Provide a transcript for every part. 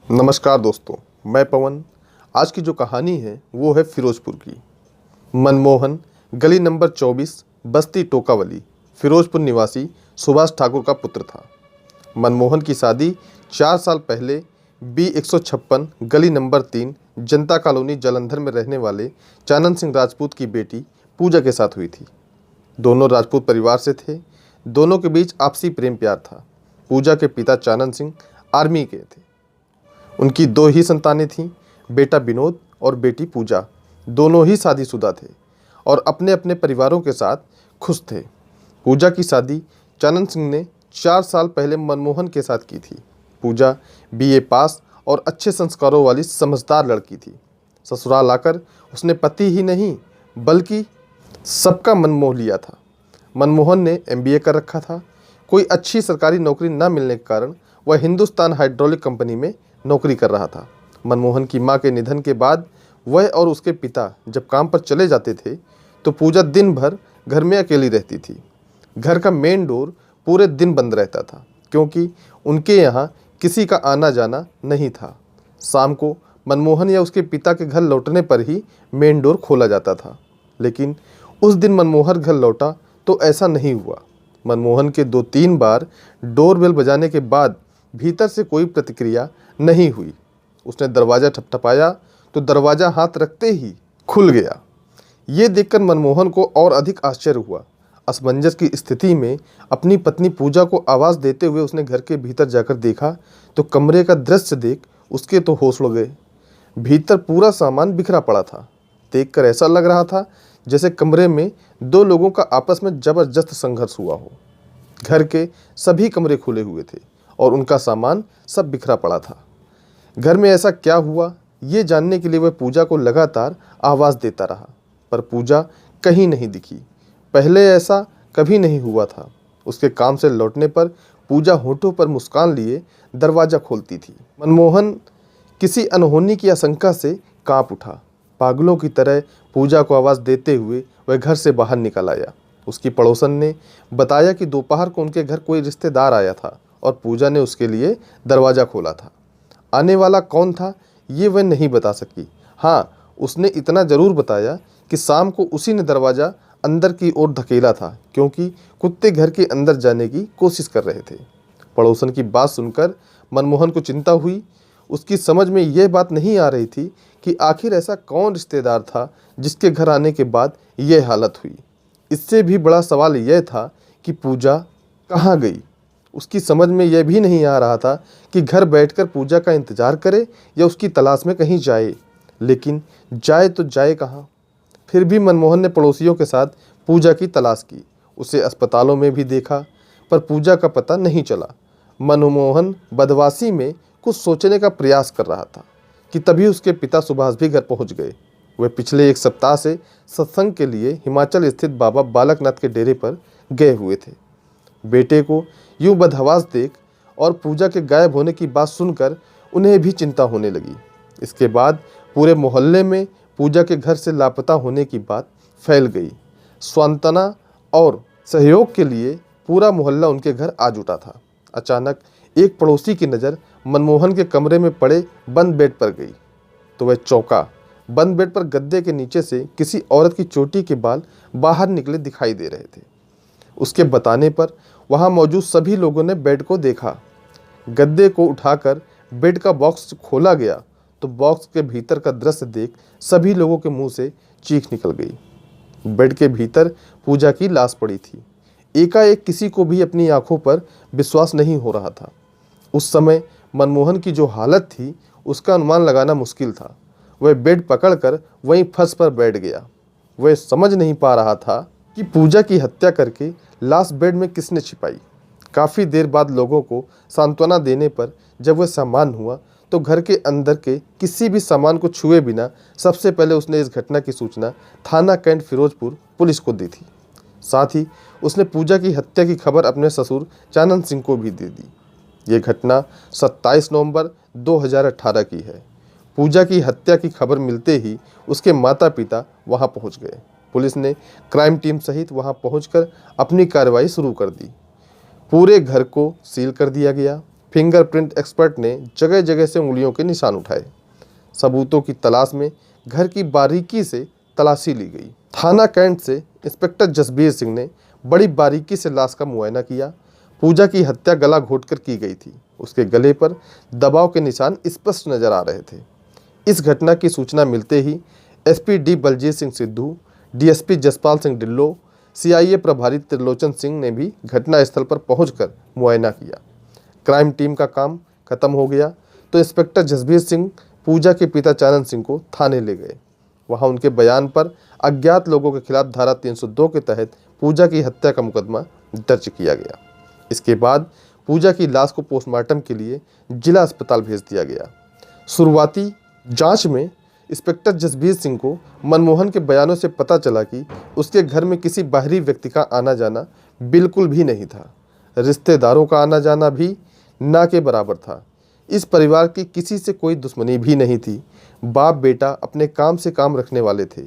नमस्कार दोस्तों, मैं पवन। आज की जो कहानी है वो है फिरोजपुर की। मनमोहन गली नंबर 24 बस्ती टोकावली फिरोजपुर निवासी सुभाष ठाकुर का पुत्र था। मनमोहन की शादी 4 साल पहले B156 गली नंबर 3 जनता कॉलोनी जालंधर में रहने वाले चानन सिंह राजपूत की बेटी पूजा के साथ हुई थी। दोनों राजपूत परिवार से थे। दोनों के बीच आपसी प्रेम प्यार था। पूजा के पिता चानन सिंह आर्मी के थे। उनकी 2 ही संतानें थीं, बेटा विनोद और बेटी पूजा। दोनों ही शादीशुदा थे और अपने अपने परिवारों के साथ खुश थे। पूजा की शादी चानन सिंह ने 4 साल पहले मनमोहन के साथ की थी। पूजा BA पास और अच्छे संस्कारों वाली समझदार लड़की थी। ससुराल आकर उसने पति ही नहीं बल्कि सबका मन मोह लिया था। मनमोहन ने MBA कर रखा था। कोई अच्छी सरकारी नौकरी न मिलने के कारण वह हिंदुस्तान हाइड्रोलिक कंपनी में नौकरी कर रहा था। मनमोहन की मां के निधन के बाद वह और उसके पिता जब काम पर चले जाते थे तो पूजा दिन भर घर में अकेली रहती थी। घर का मेन डोर पूरे दिन बंद रहता था क्योंकि उनके यहाँ किसी का आना जाना नहीं था। शाम को मनमोहन या उसके पिता के घर लौटने पर ही मेन डोर खोला जाता था। लेकिन उस दिन मनमोहन घर लौटा तो ऐसा नहीं हुआ। मनमोहन के 2-3 बार डोरबेल बजाने के बाद भीतर से कोई प्रतिक्रिया नहीं हुई। उसने दरवाज़ा ठपठपाया तो दरवाज़ा हाथ रखते ही खुल गया। ये देखकर मनमोहन को और अधिक आश्चर्य हुआ। असमंजस की स्थिति में अपनी पत्नी पूजा को आवाज़ देते हुए उसने घर के भीतर जाकर देखा तो कमरे का दृश्य देख उसके तो होश उड़ गए। भीतर पूरा सामान बिखरा पड़ा था। देखकर ऐसा लग रहा था जैसे कमरे में 2 लोगों का आपस में जबरदस्त संघर्ष हुआ हो। घर के सभी कमरे खुले हुए थे और उनका सामान सब बिखरा पड़ा था। घर में ऐसा क्या हुआ ये जानने के लिए वह पूजा को लगातार आवाज़ देता रहा, पर पूजा कहीं नहीं दिखी। पहले ऐसा कभी नहीं हुआ था। उसके काम से लौटने पर पूजा होठों पर मुस्कान लिए दरवाज़ा खोलती थी। मनमोहन किसी अनहोनी की आशंका से कांप उठा। पागलों की तरह पूजा को आवाज़ देते हुए वह घर से बाहर निकल आया। उसकी पड़ोसन ने बताया कि दोपहर को उनके घर कोई रिश्तेदार आया था और पूजा ने उसके लिए दरवाज़ा खोला था। आने वाला कौन था ये वह नहीं बता सकी। हाँ, उसने इतना ज़रूर बताया कि शाम को उसी ने दरवाज़ा अंदर की ओर धकेला था क्योंकि कुत्ते घर के अंदर जाने की कोशिश कर रहे थे। पड़ोसन की बात सुनकर मनमोहन को चिंता हुई। उसकी समझ में यह बात नहीं आ रही थी कि आखिर ऐसा कौन रिश्तेदार था जिसके घर आने के बाद यह हालत हुई। इससे भी बड़ा सवाल यह था कि पूजा कहाँ गई। उसकी समझ में यह भी नहीं आ रहा था कि घर बैठकर पूजा का इंतज़ार करे या उसकी तलाश में कहीं जाए। लेकिन जाए तो जाए कहाँ। फिर भी मनमोहन ने पड़ोसियों के साथ पूजा की तलाश की। उसे अस्पतालों में भी देखा पर पूजा का पता नहीं चला। मनमोहन बदवासी में कुछ सोचने का प्रयास कर रहा था कि तभी उसके पिता सुभाष भी घर पहुंच गए। वे पिछले 1 सप्ताह से सत्संग के लिए हिमाचल स्थित बाबा बालकनाथ के डेरे पर गए हुए थे। बेटे को यूं बदहवास देख और पूजा के गायब होने की बात सुनकर उन्हें भी चिंता होने लगी। इसके बाद पूरे मोहल्ले में पूजा के घर से लापता होने की बात फैल गई। सांत्वना और सहयोग के लिए पूरा मोहल्ला उनके घर आ जुटा था। अचानक एक पड़ोसी की नज़र मनमोहन के कमरे में पड़े बंद बेड पर गई तो वह चौंका। बंद बेड पर गद्दे के नीचे से किसी औरत की चोटी के बाल बाहर निकले दिखाई दे रहे थे। उसके बताने पर वहां मौजूद सभी लोगों ने बेड को देखा। गद्दे को उठाकर बेड का बॉक्स खोला गया तो बॉक्स के भीतर का दृश्य देख सभी लोगों के मुंह से चीख निकल गई। बेड के भीतर पूजा की लाश पड़ी थी। एकाएक किसी को भी अपनी आंखों पर विश्वास नहीं हो रहा था। उस समय मनमोहन की जो हालत थी उसका अनुमान लगाना मुश्किल था। वह बेड पकड़कर वहीं फर्श पर बैठ गया। वह समझ नहीं पा रहा था कि पूजा की हत्या करके लाश बेड में किसने छिपाई। काफ़ी देर बाद लोगों को सांत्वना देने पर जब वह सामान हुआ तो घर के अंदर के किसी भी सामान को छुए बिना सबसे पहले उसने इस घटना की सूचना थाना कैंट फिरोजपुर पुलिस को दी थी। साथ ही उसने पूजा की हत्या की खबर अपने ससुर चानन सिंह को भी दे दी। ये घटना 27 नवंबर 2018 की है। पूजा की हत्या की खबर मिलते ही उसके माता पिता वहां पहुंच गए। पुलिस ने क्राइम टीम सहित वहां पहुंचकर अपनी कार्रवाई शुरू कर दी। पूरे घर को सील कर दिया गया। फिंगरप्रिंट एक्सपर्ट ने जगह जगह से उंगलियों के निशान उठाए। सबूतों की तलाश में घर की बारीकी से तलाशी ली गई। थाना कैंट से इंस्पेक्टर जसबीर सिंह ने बड़ी बारीकी से लाश का मुआयना किया। पूजा की हत्या गला घोंटकर की गई थी। उसके गले पर दबाव के निशान स्पष्ट नजर आ रहे थे। इस घटना की सूचना मिलते ही SP D Baljit Singh Sidhu, DSP Jaspal Singh Dhillon, CIA प्रभारी त्रिलोचन सिंह ने भी घटनास्थल पर पहुंचकर मुआयना किया। क्राइम टीम का काम खत्म हो गया तो इंस्पेक्टर जसबीर सिंह पूजा के पिता चानन सिंह को थाने ले गए। वहां उनके बयान पर अज्ञात लोगों के खिलाफ धारा 302 के तहत पूजा की हत्या का मुकदमा दर्ज किया गया। इसके बाद पूजा की लाश को पोस्टमार्टम के लिए जिला अस्पताल भेज दिया गया। शुरुआती जांच में इंस्पेक्टर जसबीर सिंह को मनमोहन के बयानों से पता चला कि उसके घर में किसी बाहरी व्यक्ति का आना जाना बिल्कुल भी नहीं था। रिश्तेदारों का आना जाना भी ना के बराबर था। इस परिवार की किसी से कोई दुश्मनी भी नहीं थी। बाप बेटा अपने काम से काम रखने वाले थे।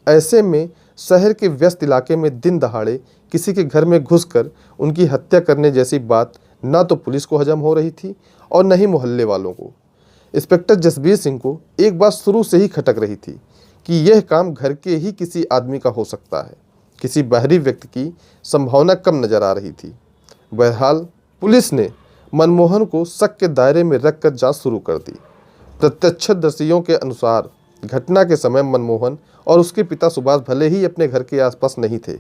ऐसे में शहर के व्यस्त इलाके में दिन दहाड़े किसी के घर में घुसकर उनकी हत्या करने जैसी बात ना तो पुलिस को हजम हो रही थी और न ही मोहल्ले वालों को। इंस्पेक्टर जसबीर सिंह को एक बात शुरू से ही खटक रही थी कि यह काम घर के ही किसी आदमी का हो सकता है। किसी बाहरी व्यक्ति की संभावना कम नजर आ रही थी। बहरहाल पुलिस ने मनमोहन को शक के दायरे में रखकर जांच शुरू कर दी। प्रत्यक्षदर्शियों के अनुसार घटना के समय मनमोहन और उसके पिता सुभाष भले ही अपने घर के आसपास नहीं थे,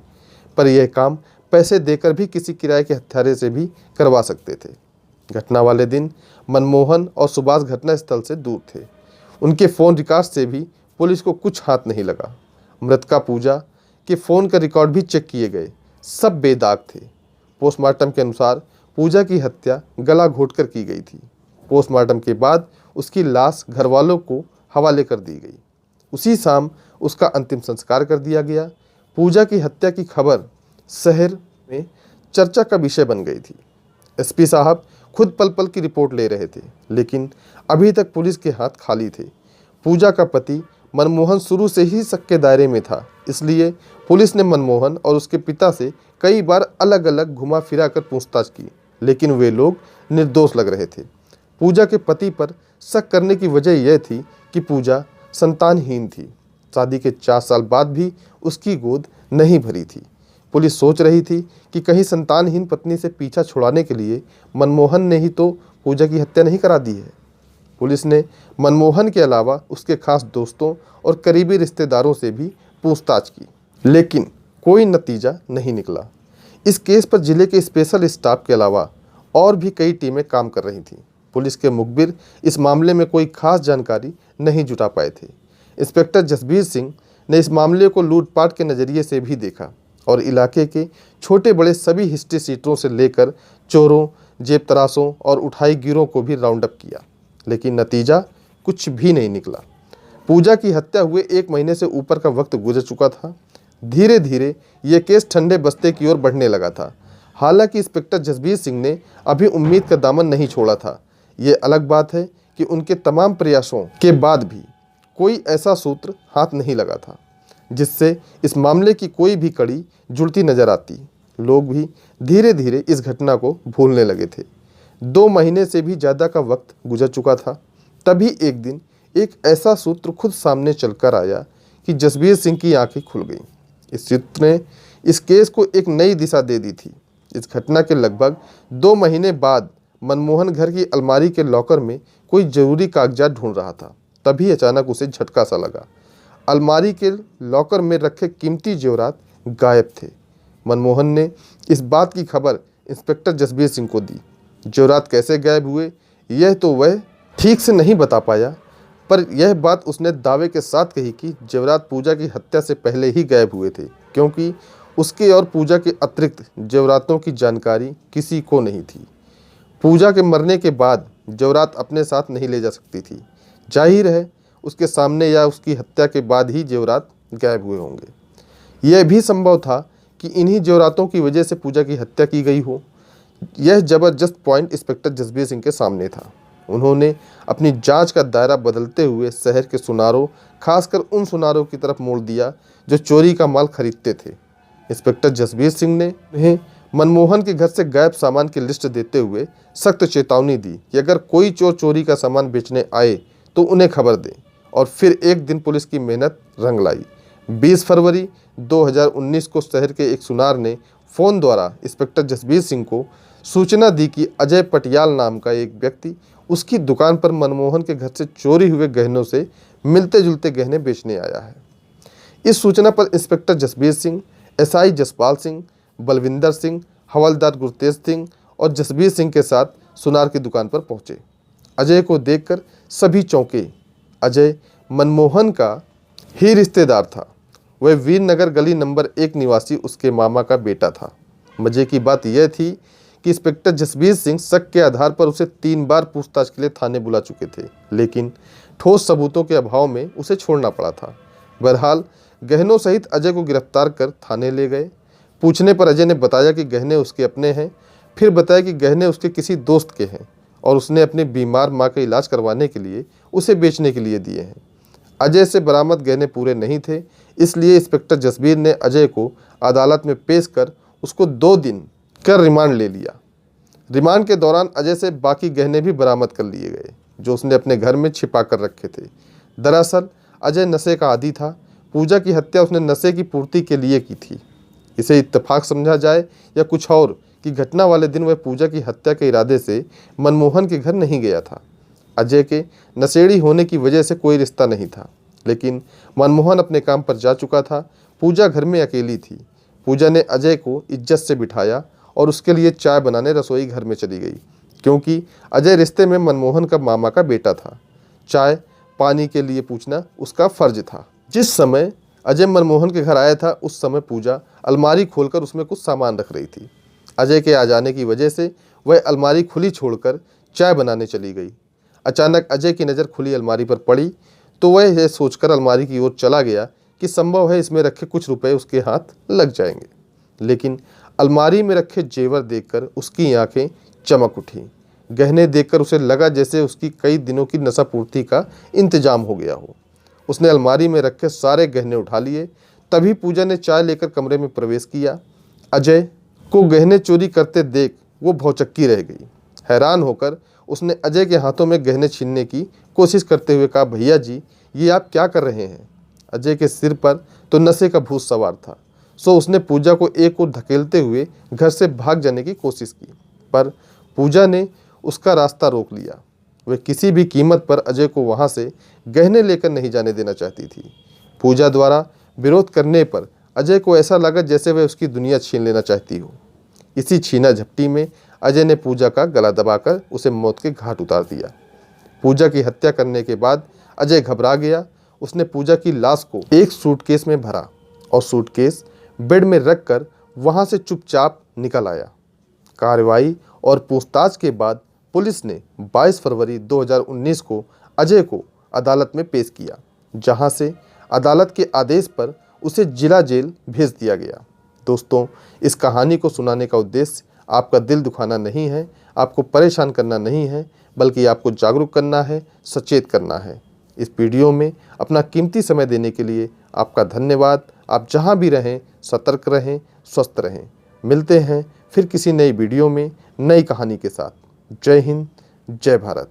पर यह काम पैसे देकर भी किसी किराए के हत्यारे से भी करवा सकते थे। घटना वाले दिन मनमोहन और सुभाष घटनास्थल से दूर थे। उनके फ़ोन रिकॉर्ड से भी पुलिस को कुछ हाथ नहीं लगा। मृतका पूजा के फ़ोन का रिकॉर्ड भी चेक किए गए, सब बेदाग थे। पोस्टमार्टम के अनुसार पूजा की हत्या गला घोंटकर की गई थी। पोस्टमार्टम के बाद उसकी लाश घरवालों को हवाले कर दी गई। उसी शाम उसका अंतिम संस्कार कर दिया गया। पूजा की हत्या की खबर शहर में चर्चा का विषय बन गई थी। एसपी साहब खुद पल पल की रिपोर्ट ले रहे थे, लेकिन अभी तक पुलिस के हाथ खाली थे। पूजा का पति मनमोहन शुरू से ही शक के दायरे में था, इसलिए पुलिस ने मनमोहन और उसके पिता से कई बार अलग अलग घुमा फिरा कर पूछताछ की, लेकिन वे लोग निर्दोष लग रहे थे। पूजा के पति पर शक करने की वजह यह थी कि पूजा संतानहीन थी। शादी के 4 साल बाद भी उसकी गोद नहीं भरी थी। पुलिस सोच रही थी कि कहीं संतानहीन पत्नी से पीछा छुड़ाने के लिए मनमोहन ने ही तो पूजा की हत्या नहीं करा दी है। पुलिस ने मनमोहन के अलावा उसके खास दोस्तों और करीबी रिश्तेदारों से भी पूछताछ की, लेकिन कोई नतीजा नहीं निकला। इस केस पर जिले के स्पेशल स्टाफ के अलावा और भी कई टीमें काम कर रही थीं। पुलिस के मुखबिर इस मामले में कोई खास जानकारी नहीं जुटा पाए थे। इंस्पेक्टर जसबीर सिंह ने इस मामले को लूटपाट के नज़रिए से भी देखा और इलाके के छोटे बड़े सभी हिस्ट्री सीटरों से लेकर चोरों, जेब तराशों और उठाई गिरों को भी राउंड अप किया, लेकिन नतीजा कुछ भी नहीं निकला। पूजा की हत्या हुए 1 महीने से ऊपर का वक्त गुजर चुका था। धीरे धीरे ये केस ठंडे बस्ते की ओर बढ़ने लगा था। हालांकि इंस्पेक्टर जसबीर सिंह ने अभी उम्मीद का दामन नहीं छोड़ा था। ये अलग बात है कि उनके तमाम प्रयासों के बाद भी कोई ऐसा सूत्र हाथ नहीं लगा था जिससे इस मामले की कोई भी कड़ी जुड़ती नजर आती। लोग भी धीरे धीरे इस घटना को भूलने लगे थे। 2 महीने से भी ज़्यादा का वक्त गुजर चुका था। तभी एक दिन एक ऐसा सूत्र खुद सामने चलकर आया कि जसबीर सिंह की आंखें खुल गईं। इस सूत्र ने इस केस को एक नई दिशा दे दी थी। इस घटना के लगभग 2 महीने बाद मनमोहन घर की अलमारी के लॉकर में कोई ज़रूरी कागजात ढूंढ रहा था। तभी अचानक उसे झटका सा लगा। अलमारी के लॉकर में रखे कीमती जेवरात गायब थे। मनमोहन ने इस बात की खबर इंस्पेक्टर जसबीर सिंह को दी। जेवरात कैसे गायब हुए यह तो वह ठीक से नहीं बता पाया, पर यह बात उसने दावे के साथ कही कि जेवरात पूजा की हत्या से पहले ही गायब हुए थे, क्योंकि उसके और पूजा के अतिरिक्त जेवरातों की जानकारी किसी को नहीं थी। पूजा के मरने के बाद जेवरात अपने साथ नहीं ले जा सकती थी। जाहिर है उसके सामने या उसकी हत्या के बाद ही जेवरात गायब हुए होंगे। यह भी संभव था कि इन्हीं जेवरातों की वजह से पूजा की हत्या की गई हो। यह जबरदस्त पॉइंट इंस्पेक्टर जसबीर सिंह के सामने था। उन्होंने अपनी जांच का दायरा बदलते हुए शहर के सुनारों, खासकर उन सुनारों की तरफ मोड़ दिया जो चोरी का माल खरीदते थे। इंस्पेक्टर जसबीर सिंह ने उन्हें मनमोहन के घर से गायब सामान की लिस्ट देते हुए सख्त चेतावनी दी कि अगर कोई चोर चोरी का सामान बेचने आए तो उन्हें खबर दें। और फिर एक दिन पुलिस की मेहनत रंग लाई। 20 फरवरी 2019 को शहर के एक सुनार ने फ़ोन द्वारा इंस्पेक्टर जसबीर सिंह को सूचना दी कि अजय पटियाल नाम का एक व्यक्ति उसकी दुकान पर मनमोहन के घर से चोरी हुए गहनों से मिलते जुलते गहने बेचने आया है। इस सूचना पर इंस्पेक्टर जसबीर सिंह, एसआई जसपाल सिंह, बलविंदर सिंह, हवलदार गुरतेज सिंह और जसबीर सिंह के साथ सुनार की दुकान पर पहुंचे। अजय को देखकर सभी चौंके। अजय मनमोहन का ही रिश्तेदार था। वह वीरनगर गली नंबर 1 निवासी उसके मामा का बेटा था। मजे की बात यह थी कि इंस्पेक्टर जसबीर सिंह शक के आधार पर उसे 3 बार पूछताछ के लिए थाने बुला चुके थे, लेकिन ठोस सबूतों के अभाव में उसे छोड़ना पड़ा था। बहरहाल गहनों सहित अजय को गिरफ्तार कर थाने ले गए। पूछने पर अजय ने बताया कि गहने उसके अपने हैं। फिर बताया कि गहने उसके किसी दोस्त के हैं और उसने अपने बीमार मां का इलाज करवाने के लिए उसे बेचने के लिए दिए हैं। अजय से बरामद गहने पूरे नहीं थे, इसलिए इंस्पेक्टर जसबीर ने अजय को अदालत में पेश कर उसको 2 दिन कर रिमांड ले लिया। रिमांड के दौरान अजय से बाकी गहने भी बरामद कर लिए गए जो उसने अपने घर में छिपा कर रखे थे। दरअसल अजय नशे का आदी था। पूजा की हत्या उसने नशे की पूर्ति के लिए की थी। इसे इत्तेफाक समझा जाए या कुछ और कि घटना वाले दिन वह पूजा की हत्या के इरादे से मनमोहन के घर नहीं गया था। अजय के नशेड़ी होने की वजह से कोई रिश्ता नहीं था, लेकिन मनमोहन अपने काम पर जा चुका था। पूजा घर में अकेली थी। पूजा ने अजय को इज्जत से बिठाया और उसके लिए चाय बनाने रसोई घर में चली गई, क्योंकि अजय रिश्ते में मनमोहन का मामा का बेटा था। चाय पानी के लिए पूछना उसका फर्ज था। जिस समय अजय मनमोहन के घर आया था उस समय पूजा अलमारी खोलकर उसमें कुछ सामान रख रही थी। अजय के आ जाने की वजह से वह अलमारी खुली छोड़कर चाय बनाने चली गई। अचानक अजय की नज़र खुली अलमारी पर पड़ी तो वह यह सोचकर अलमारी की ओर चला गया कि संभव है इसमें रखे कुछ रुपए उसके हाथ लग जाएंगे, लेकिन अलमारी में रखे जेवर देखकर उसकी आंखें चमक उठी। गहने देखकर उसे लगा जैसे उसकी कई दिनों की नशापूर्ति का इंतजाम हो गया हो। उसने अलमारी में रखे सारे गहने उठा लिए। तभी पूजा ने चाय लेकर कमरे में प्रवेश किया। अजय को गहने चोरी करते देख वो भौचक्की रह गई। हैरान होकर उसने अजय के हाथों में गहने छीनने की कोशिश करते हुए कहा, भैया जी ये आप क्या कर रहे हैं? अजय के सिर पर तो नशे का भूत सवार था, सो उसने पूजा को एक ओर धकेलते हुए घर से भाग जाने की कोशिश की, पर पूजा ने उसका रास्ता रोक लिया। वह किसी भी कीमत पर अजय को वहां से गहने लेकर नहीं जाने देना चाहती थी। पूजा द्वारा विरोध करने पर अजय को ऐसा लगा जैसे वह उसकी दुनिया छीन लेना चाहती हो। इसी छीना झपटी में अजय ने पूजा का गला दबाकर उसे मौत के घाट उतार दिया। पूजा की हत्या करने के बाद अजय घबरा गया। उसने पूजा की लाश को एक सूटकेस में भरा और सूटकेस बेड में रखकर वहां से चुपचाप निकल आया। कार्रवाई और पूछताछ के बाद पुलिस ने 22 फरवरी 2019 को अजय को अदालत में पेश किया, जहां से अदालत के आदेश पर उसे जिला जेल भेज दिया गया। दोस्तों, इस कहानी को सुनाने का उद्देश्य आपका दिल दुखाना नहीं है, आपको परेशान करना नहीं है, बल्कि आपको जागरूक करना है, सचेत करना है। इस वीडियो में अपना कीमती समय देने के लिए आपका धन्यवाद। आप जहां भी रहें सतर्क रहें, स्वस्थ रहें। मिलते हैं फिर किसी नई वीडियो में नई कहानी के साथ। जय हिंद, जय भारत।